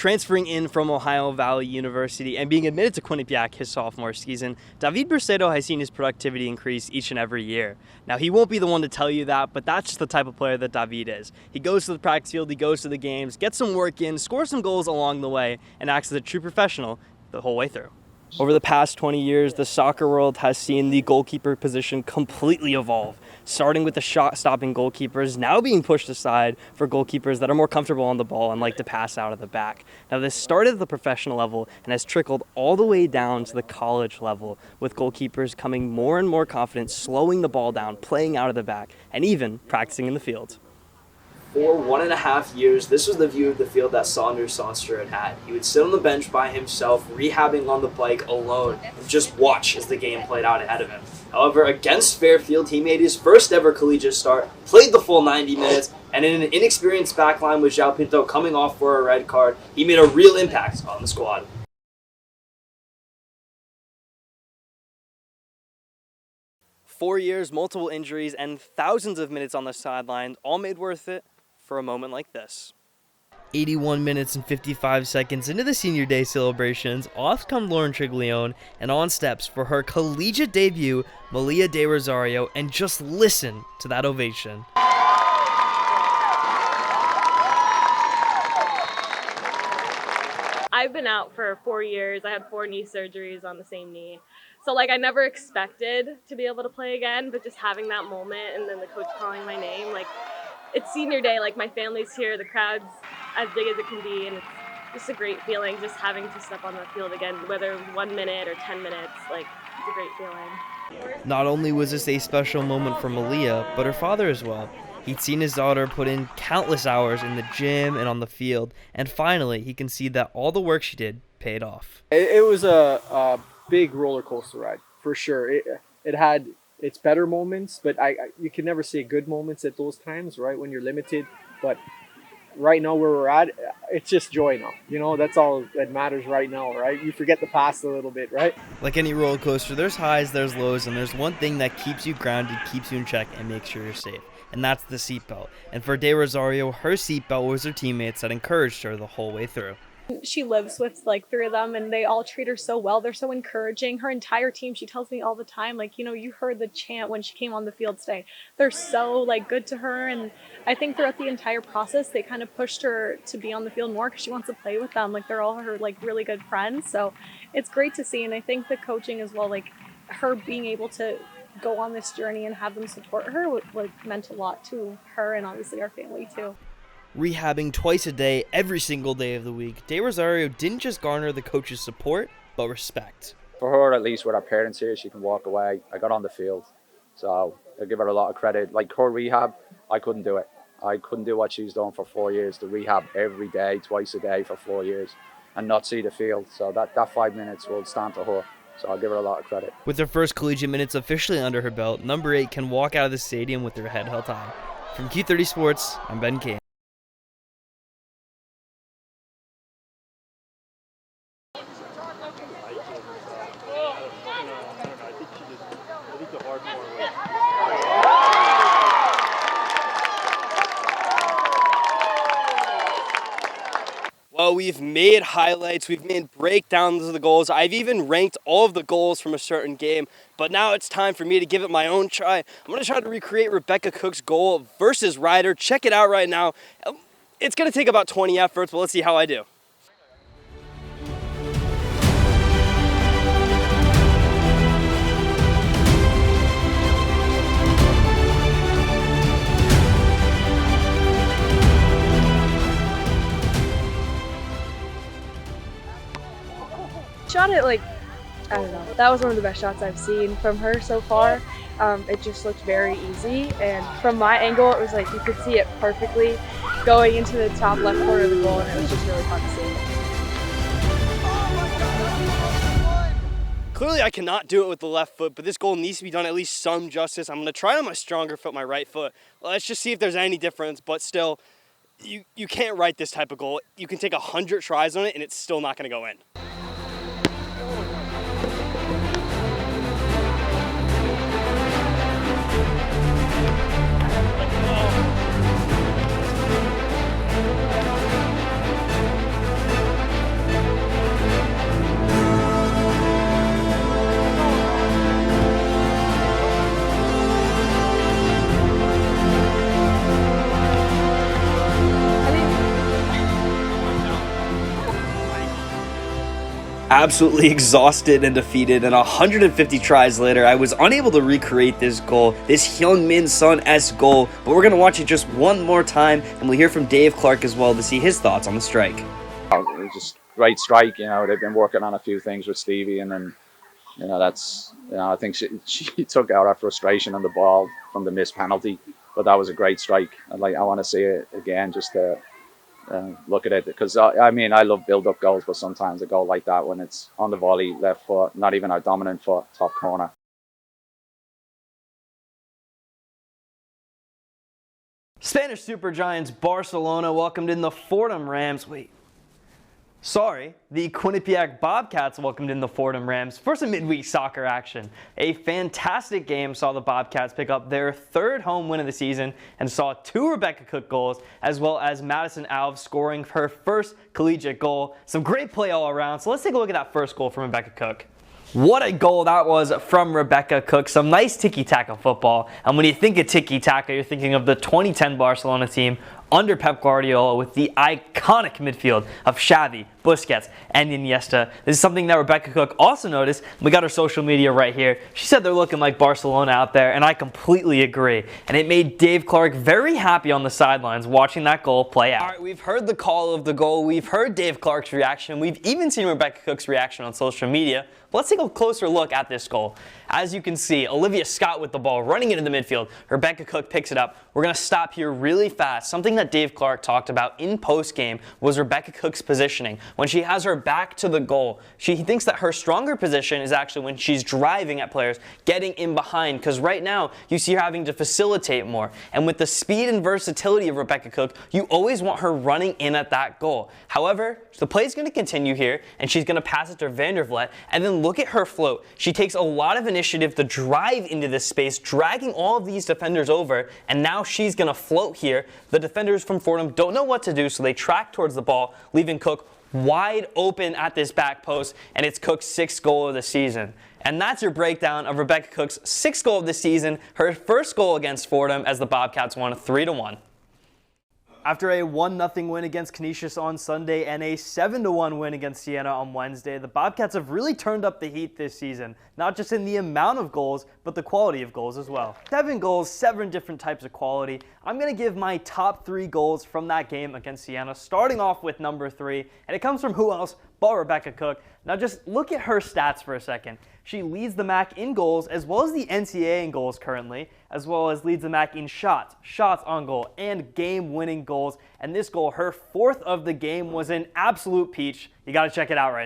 Transferring in from Ohio Valley University and being admitted to Quinnipiac his sophomore season, David Brisedo has seen his productivity increase each and every year. Now, he won't be the one to tell you that, but that's just the type of player that David is. He goes to the practice field, he goes to the games, gets some work in, scores some goals along the way, and acts as a true professional the whole way through. Over the past 20 years, the soccer world has seen the goalkeeper position completely evolve, starting with the shot-stopping goalkeepers now being pushed aside for goalkeepers that are more comfortable on the ball and like to pass out of the back. Now, this started at the professional level and has trickled all the way down to the college level, with goalkeepers coming more and more confident, slowing the ball down, playing out of the back, and even practicing in the field. For 1.5 years, this was the view of the field that Saunders Sonster had. He would sit on the bench by himself, rehabbing on the bike alone, and just watch as the game played out ahead of him. However, against Fairfield, he made his first ever collegiate start, played the full 90 minutes, and in an inexperienced backline with João Pinto coming off for a red card, he made a real impact on the squad. "4 years, multiple injuries, and thousands of minutes on the sideline, all made worth it for a moment like this." 81 minutes and 55 seconds into the senior day celebrations, off come Lauren Triglione and on steps for her collegiate debut, Malia De Rosario, and just listen to that ovation. I've been out for 4 years. I had 4 knee surgeries on the same knee. So I never expected to be able to play again, but just having that moment and then the coach calling my name, it's senior day, my family's here, the crowd's as big as it can be, and it's just a great feeling just having to step on the field again, whether 1 minute or 10 minutes, it's a great feeling. Not only was this a special moment for Malia, but her father as well. He'd seen his daughter put in countless hours in the gym and on the field, and finally he can see that all the work she did paid off. It was a big roller coaster ride, for sure. It had its better moments, but you can never say good moments at those times, right, when you're limited. But right now where we're at, it's just joy now. That's all that matters right now, right? You forget the past a little bit, right? Like any roller coaster, there's highs, there's lows, and there's one thing that keeps you grounded, keeps you in check, and makes sure you're safe. And that's the seatbelt. And for De Rosario, her seatbelt was her teammates that encouraged her the whole way through. She lives with 3 of them, and they all treat her so well. They're so encouraging. Her entire team, she tells me all the time, you heard the chant when she came on the field today. They're so good to her, and I think throughout the entire process, they kind of pushed her to be on the field more because she wants to play with them. They're all her really good friends. So it's great to see, and I think the coaching as well, her being able to go on this journey and have them support her meant a lot to her and obviously our family too. Rehabbing twice a day, every single day of the week, De Rosario didn't just garner the coach's support, but respect. For her, at least with her parents here, she can walk away. I got on the field, so I give her a lot of credit. Her rehab, I couldn't do it. I couldn't do what she's done for 4 years, to rehab every day, twice a day for 4 years, and not see the field. So that 5 minutes will stand to her. So I'll give her a lot of credit. With her first collegiate minutes officially under her belt, number 8 can walk out of the stadium with her head held high. From Q30 Sports, I'm Ben Kane. Well, we've made highlights, we've made breakdowns of the goals. I've even ranked all of the goals from a certain game, but now it's time for me to give it my own try. I'm going to try to recreate Rebecca Cook's goal versus Ryder. Check it out right now. It's going to take about 20 efforts, but let's see how I do. Shot it I don't know. That was one of the best shots I've seen from her so far. It just looked very easy, and from my angle, it was you could see it perfectly going into the top left corner of the goal, and it was just really fun to see. Clearly I cannot do it with the left foot, but this goal needs to be done at least some justice. I'm going to try on my stronger foot, my right foot. Let's just see if there's any difference, but still, you can't write this type of goal. You can take 100 tries on it, and it's still not going to go in. absolutely exhausted and defeated, and 150 tries later, I was unable to recreate this goal, this Hyungmin Son-esque goal, but we're going to watch it just one more time, and we'll hear from Dave Clark as well to see his thoughts on the strike. It was just great strike. They've been working on a few things with Stevie, and then I think she took out our frustration on the ball from the missed penalty. But that was a great strike. I want to see it again just to look at it, because I love build-up goals, but sometimes a goal like that when it's on the volley, left foot, not even our dominant foot, top corner. Spanish supergiants Barcelona welcomed in the Fordham Rams. The Quinnipiac Bobcats welcomed in the Fordham Rams for some midweek soccer action. A fantastic game saw the Bobcats pick up their third home win of the season and saw 2 Rebecca Cook goals, as well as Madison Alves scoring her first collegiate goal. Some great play all around, so let's take a look at that first goal from Rebecca Cook. What a goal that was from Rebecca Cook. Some nice tiki-taka football. And when you think of tiki-taka, you're thinking of the 2010 Barcelona team under Pep Guardiola with the iconic midfield of Xavi, Busquets, and Iniesta. This is something that Rebecca Cook also noticed. We got her social media right here. She said they're looking like Barcelona out there, and I completely agree. And it made Dave Clark very happy on the sidelines watching that goal play out. All right, we've heard the call of the goal. We've heard Dave Clark's reaction. We've even seen Rebecca Cook's reaction on social media. But let's take a closer look at this goal. As you can see, Olivia Scott with the ball running into the midfield. Rebecca Cook picks it up. We're going to stop here really fast. Something that Dave Clark talked about in post-game was Rebecca Cook's positioning. When she has her back to the goal, he thinks that her stronger position is actually when she's driving at players, getting in behind, because right now you see her having to facilitate more. And with the speed and versatility of Rebecca Cook, you always want her running in at that goal. However, the play is going to continue here, and she's going to pass it to Vandervlet, and then look at her float. She takes a lot of initiative to drive into this space, dragging all of these defenders over, and now she's going to float here. The defenders from Fordham don't know what to do, so they track towards the ball, leaving Cook wide open at this back post, and it's Cook's 6th goal of the season. And that's your breakdown of Rebecca Cook's 6th goal of the season, her first goal against Fordham as the Bobcats won 3-1. After a 1-0 win against Canisius on Sunday and a 7-1 win against Siena on Wednesday, the Bobcats have really turned up the heat this season, not just in the amount of goals, but the quality of goals as well. 7 goals, 7 different types of quality. I'm going to give my top 3 goals from that game against Siena, starting off with number 3, and it comes from who else but Rebecca Cook. Now just look at her stats for a second. She leads the MAC in goals, as well as the NCAA in goals currently, as well as leads the MAC in shots on goal, and game-winning goals. And this goal, her 4th of the game, was an absolute peach. You got to check it out right now.